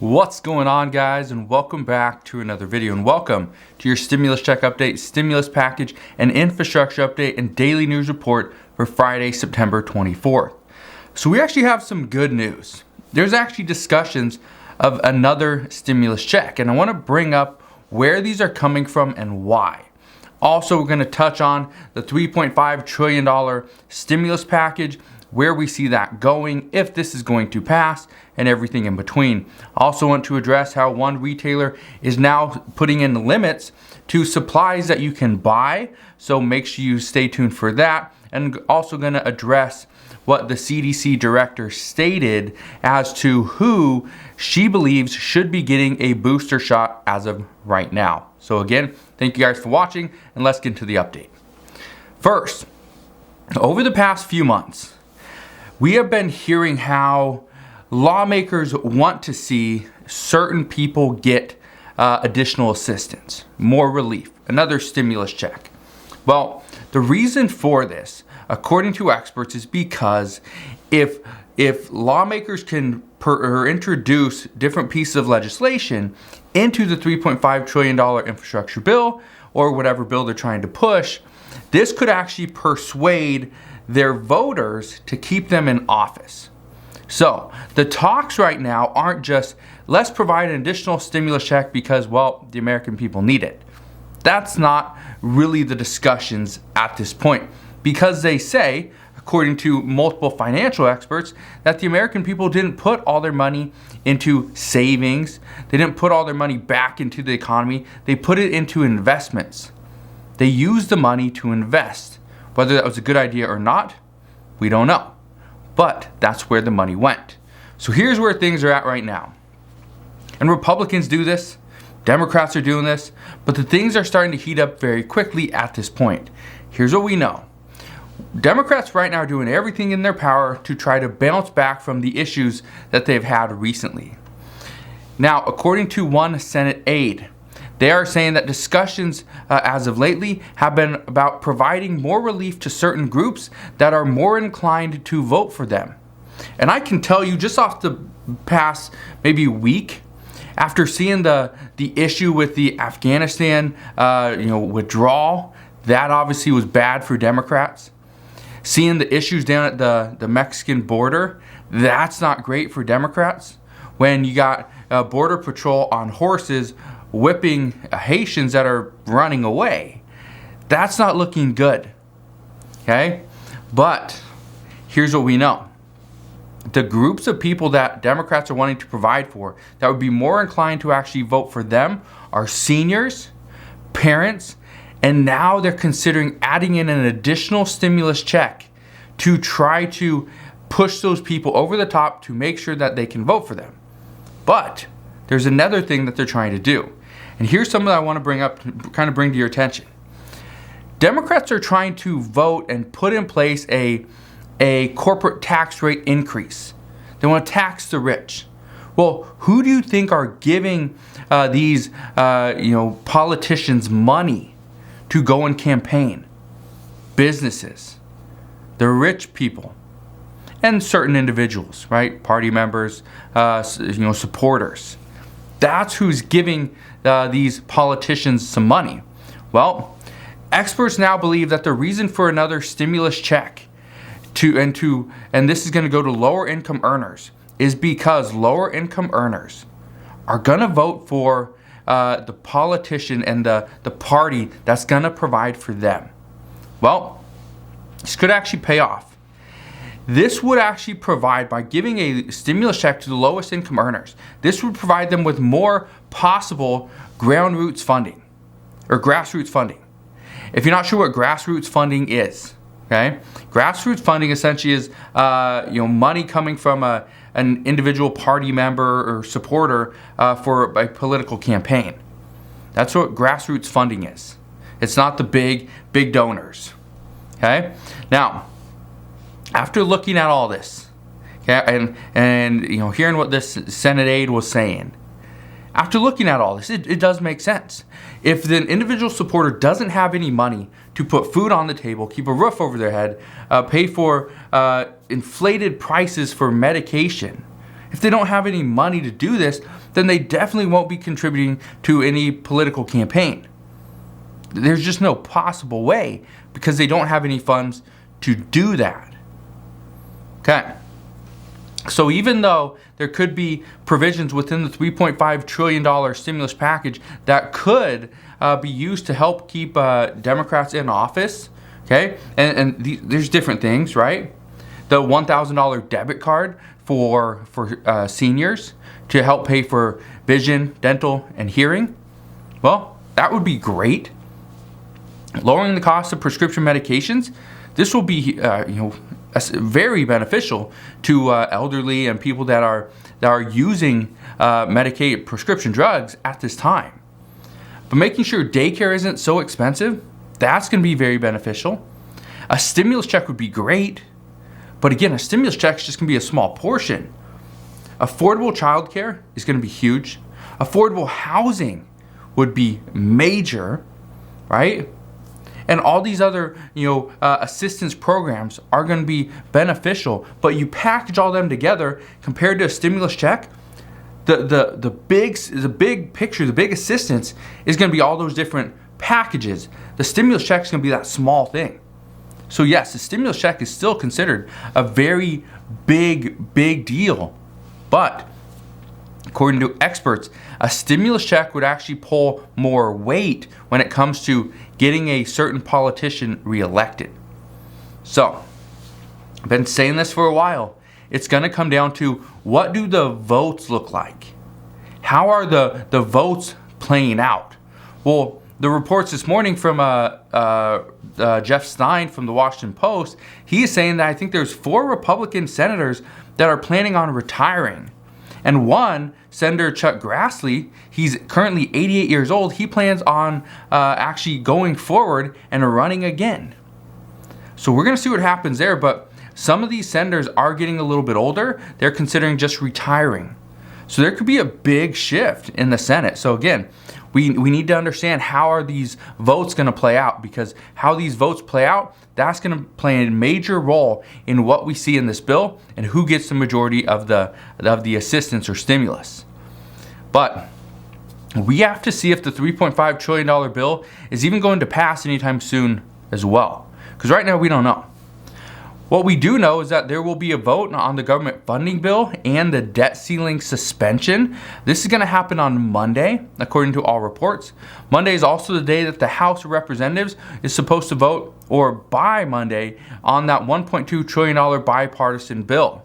What's going on, guys, and welcome back to another video, and welcome to your stimulus check update, stimulus package, and infrastructure update and daily news report for Friday, September 24th. So we actually have some good news. There's actually discussions of another stimulus check, and I want to bring up where these are coming from and why. Also, we're going to touch on the $3.5 trillion stimulus package, where we see that going, if this is going to pass, and everything in between. I also want to address how one retailer is now putting in limits to supplies that you can buy, so make sure you stay tuned for that. And also going to address what the CDC director stated as to who she believes should be getting a booster shot as of right now. So again, thank you guys for watching, and let's get into the update. First, over the past few months, we have been hearing how lawmakers want to see certain people get additional assistance, more relief, another stimulus check. Well, the reason for this, according to experts, is because if lawmakers can introduce different pieces of legislation into the $3.5 trillion infrastructure bill, or whatever bill they're trying to push, this could actually persuade their voters to keep them in office. So the talks right now aren't just, let's provide an additional stimulus check because, well, the American people need it. That's not really the discussions at this point, because they say, according to multiple financial experts, that the American people didn't put all their money into savings. They didn't put all their money back into the economy. They put it into investments. They used the money to invest. Whether that was a good idea or not, we don't know. But that's where the money went. So here's where things are at right now. And Republicans do this, Democrats are doing this, but the things are starting to heat up very quickly at this point. Here's what we know. Democrats right now are doing everything in their power to try to bounce back from the issues that they've had recently. Now, according to one Senate aide, they are saying that discussions as of lately have been about providing more relief to certain groups that are more inclined to vote for them. And I can tell you, just off the past maybe week, after seeing the issue with the Afghanistan withdrawal, that obviously was bad for Democrats. Seeing the issues down at the Mexican border, that's not great for Democrats. When you got Border Patrol on horses whipping Haitians that are running away, that's not looking good. Okay? But here's what we know. The groups of people that Democrats are wanting to provide for that would be more inclined to actually vote for them are seniors, parents, and now they're considering adding in an additional stimulus check to try to push those people over the top to make sure that they can vote for them. But there's another thing that they're trying to do. And here's something that I want to bring up, kind of bring to your attention. Democrats are trying to vote and put in place a corporate tax rate increase. They want to tax the rich. Well, who do you think are giving these politicians money to go and campaign? Businesses, the rich people, and certain individuals, right? Party members, supporters. That's who's giving these politicians some money. Well, experts now believe that the reason for another stimulus check and this is going to go to lower income earners is because lower income earners are going to vote for the politician and the party that's going to provide for them. Well, this could actually pay off. This would actually provide, by giving a stimulus check to the lowest income earners, this would provide them with more possible grassroots funding. If you're not sure what grassroots funding is, okay? Grassroots funding essentially is money coming from an individual party member or supporter for a political campaign. That's what grassroots funding is. It's not the big donors. Okay? Now, after looking at all this, okay, and hearing what this Senate aide was saying, after looking at all this, it does make sense. If the individual supporter doesn't have any money to put food on the table, keep a roof over their head, pay for inflated prices for medication, If they don't have any money to do this, then they definitely won't be contributing to any political campaign. There's just no possible way because they don't have any funds to do that. Okay. So even though there could be provisions within the $3.5 trillion stimulus package that could be used to help keep Democrats in office, okay, and there's different things, right? The $1,000 debit card for seniors to help pay for vision, dental, and hearing. Well, that would be great. Lowering the cost of prescription medications. This will be, very beneficial to elderly and people that are using Medicaid prescription drugs at this time. But making sure daycare isn't so expensive, that's going to be very beneficial. A stimulus check would be great, but again, a stimulus check is just going to be a small portion. Affordable childcare is going to be huge. Affordable housing would be major, right? And all these other, assistance programs are going to be beneficial. But you package all them together compared to a stimulus check, the big picture, the big assistance is going to be all those different packages. The stimulus check is going to be that small thing. So yes, the stimulus check is still considered a very big deal. But according to experts, a stimulus check would actually pull more weight when it comes to getting a certain politician reelected. So, I've been saying this for a while. It's going to come down to, what do the votes look like? How are the votes playing out? Well, the reports this morning from Jeff Stein from the Washington Post, he is saying that I think there's 4 Republican senators that are planning on retiring. And one, Senator Chuck Grassley, he's currently 88 years old. He plans on actually going forward and running again. So we're going to see what happens there. But some of these senators are getting a little bit older. They're considering just retiring. So there could be a big shift in the Senate. So again, we need to understand, how are these votes going to play out? Because how these votes play out, that's going to play a major role in what we see in this bill and who gets the majority of the assistance or stimulus. But we have to see if the $3.5 trillion bill is even going to pass anytime soon as well. Because right now we don't know. What we do know is that there will be a vote on the government funding bill and the debt ceiling suspension. This is going to happen on Monday, according to all reports. Monday is also the day that the House of Representatives is supposed to vote, or by Monday, on that $1.2 trillion bipartisan bill.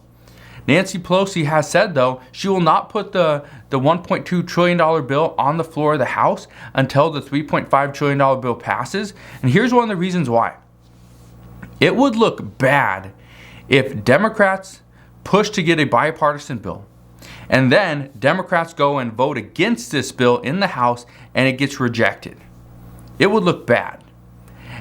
Nancy Pelosi has said, though, she will not put the $1.2 trillion bill on the floor of the House until the $3.5 trillion bill passes. And here's one of the reasons why. It would look bad if Democrats push to get a bipartisan bill, and then Democrats go and vote against this bill in the House and it gets rejected. It would look bad.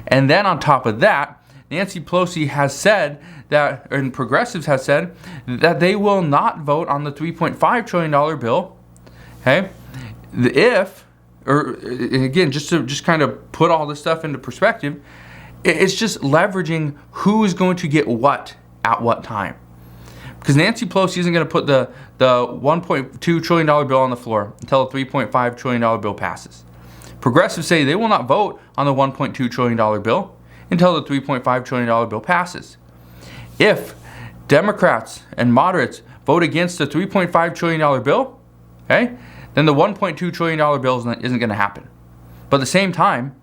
And then on top of that, Nancy Pelosi has said that, and progressives have said, that they will not vote on the $3.5 trillion bill. Okay? Again, just to kind of put all this stuff into perspective, it's just leveraging who is going to get what at what time. Because Nancy Pelosi isn't going to put the $1.2 trillion bill on the floor until the $3.5 trillion bill passes. Progressives say they will not vote on the $1.2 trillion bill until the $3.5 trillion bill passes. If Democrats and moderates vote against the $3.5 trillion bill, okay, then the $1.2 trillion bill isn't going to happen. But at the same time,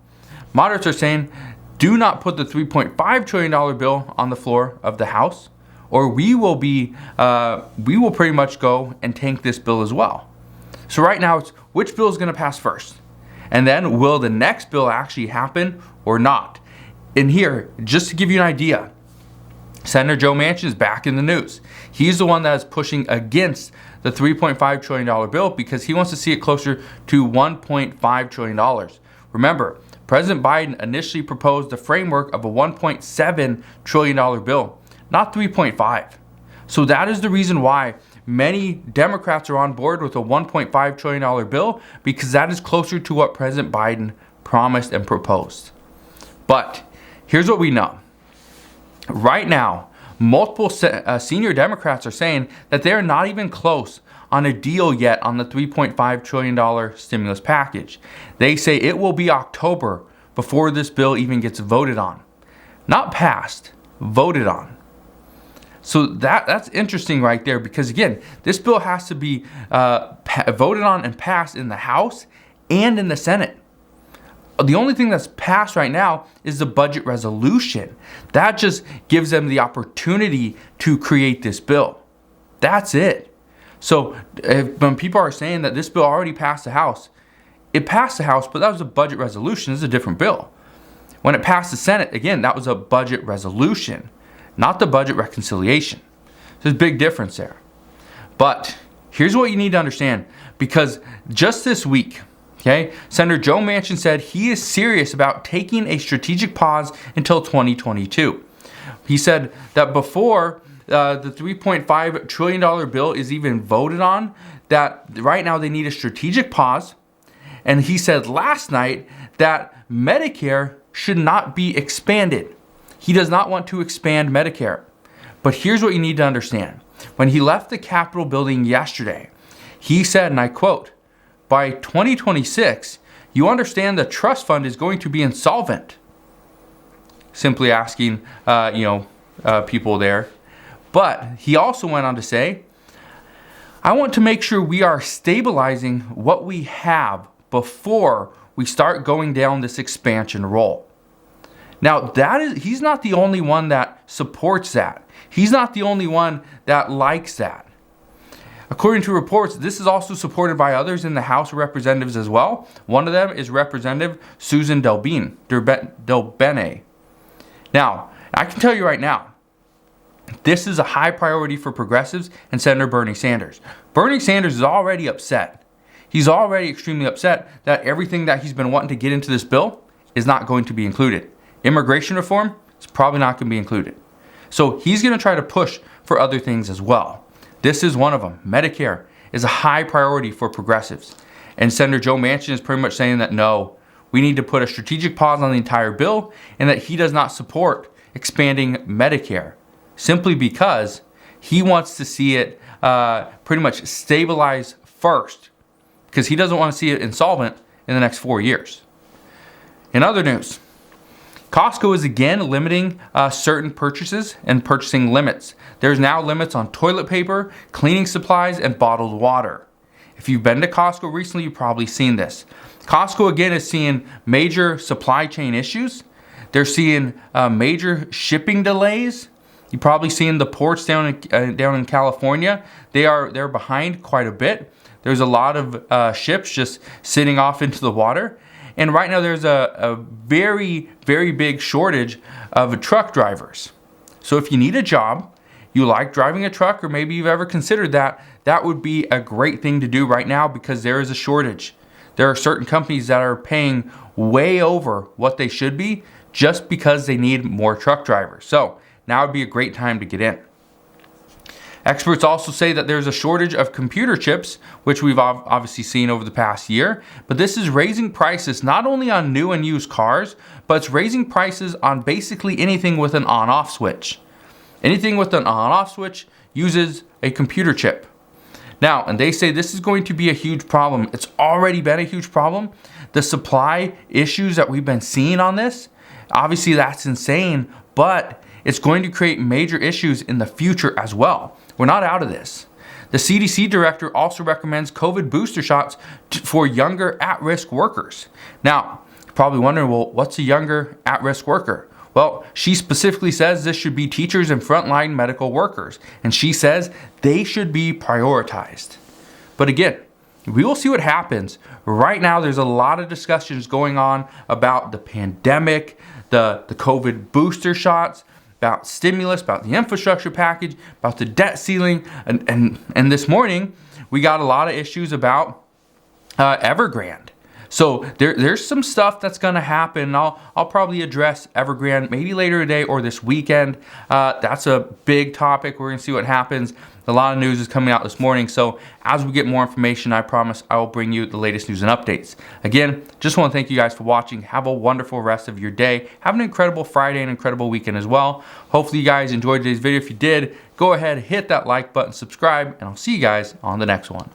moderates are saying, do not put the $3.5 trillion bill on the floor of the House, or we will pretty much go and tank this bill as well. So right now, it's which bill is going to pass first? And then will the next bill actually happen or not? And here, just to give you an idea, Senator Joe Manchin is back in the news. He's the one that is pushing against the $3.5 trillion bill because he wants to see it closer to $1.5 trillion. Remember, President Biden initially proposed the framework of a $1.7 trillion bill, not 3.5. So that is the reason why many Democrats are on board with a $1.5 trillion bill, because that is closer to what President Biden promised and proposed. But here's what we know. Right now, multiple senior Democrats are saying that they're not even close on a deal yet on the $3.5 trillion stimulus package. They say it will be October before this bill even gets voted on. Not passed, voted on. So that's interesting right there, because again, this bill has to be voted on and passed in the House and in the Senate. The only thing that's passed right now is the budget resolution. That just gives them the opportunity to create this bill. That's it. So when people are saying that this bill already passed the House, it passed the House, but that was a budget resolution. This is a different bill. When it passed the Senate, again, that was a budget resolution, not the budget reconciliation. There's a big difference there. But here's what you need to understand, because just this week, okay, Senator Joe Manchin said he is serious about taking a strategic pause until 2022. He said that before the $3.5 trillion bill is even voted on, that right now they need a strategic pause. And he said last night that Medicare should not be expanded. He does not want to expand Medicare. But here's what you need to understand. When he left the Capitol building yesterday, he said, and I quote, "By 2026, you understand the trust fund is going to be insolvent." Simply asking, people there. But he also went on to say, "I want to make sure we are stabilizing what we have before we start going down this expansion roll." Now, he's not the only one that supports that. He's not the only one that likes that. According to reports, this is also supported by others in the House of Representatives as well. One of them is Representative Susan Delbene. Now, I can tell you right now, this is a high priority for progressives and Senator Bernie Sanders. Bernie Sanders is already upset. He's already extremely upset that everything that he's been wanting to get into this bill is not going to be included. Immigration reform is probably not going to be included. So he's going to try to push for other things as well. This is one of them. Medicare is a high priority for progressives. And Senator Joe Manchin is pretty much saying that no, we need to put a strategic pause on the entire bill, and that he does not support expanding Medicare, simply because he wants to see it pretty much stabilize first, because he doesn't want to see it insolvent in the next 4 years. In other news, Costco is again limiting certain purchases and purchasing limits. There's now limits on toilet paper, cleaning supplies, and bottled water. If you've been to Costco recently, you've probably seen this. Costco again is seeing major supply chain issues. They're seeing major shipping delays. You've probably seen the ports down in California. They're behind quite a bit. There's a lot of ships just sitting off into the water. And right now there's a very, very big shortage of truck drivers. So if you need a job, you like driving a truck, or maybe you've ever considered that, that would be a great thing to do right now, because there is a shortage. There are certain companies that are paying way over what they should be just because they need more truck drivers. So now would be a great time to get in. Experts also say that there's a shortage of computer chips, which we've obviously seen over the past year, but this is raising prices not only on new and used cars, but it's raising prices on basically anything with an on-off switch. Anything with an on-off switch uses a computer chip. Now, and they say this is going to be a huge problem. It's already been a huge problem. The supply issues that we've been seeing on this, obviously that's insane, but it's going to create major issues in the future as well. We're not out of this. The CDC director also recommends COVID booster shots for younger at-risk workers. Now, you're probably wondering, well, what's a younger at-risk worker? Well, she specifically says this should be teachers and frontline medical workers, and she says they should be prioritized. But again, we will see what happens. Right now, there's a lot of discussions going on about the pandemic, the COVID booster shots, about stimulus, about the infrastructure package, about the debt ceiling, and this morning we got a lot of issues about Evergrande. So there's some stuff that's going to happen. I'll probably address Evergrande maybe later today or this weekend. That's a big topic. We're going to see what happens. A lot of news is coming out this morning, so as we get more information, I promise I will bring you the latest news and updates. Again, just want to thank you guys for watching. Have a wonderful rest of your day. Have an incredible Friday and incredible weekend as well. Hopefully you guys enjoyed today's video. If you did, go ahead, hit that like button, subscribe, and I'll see you guys on the next one.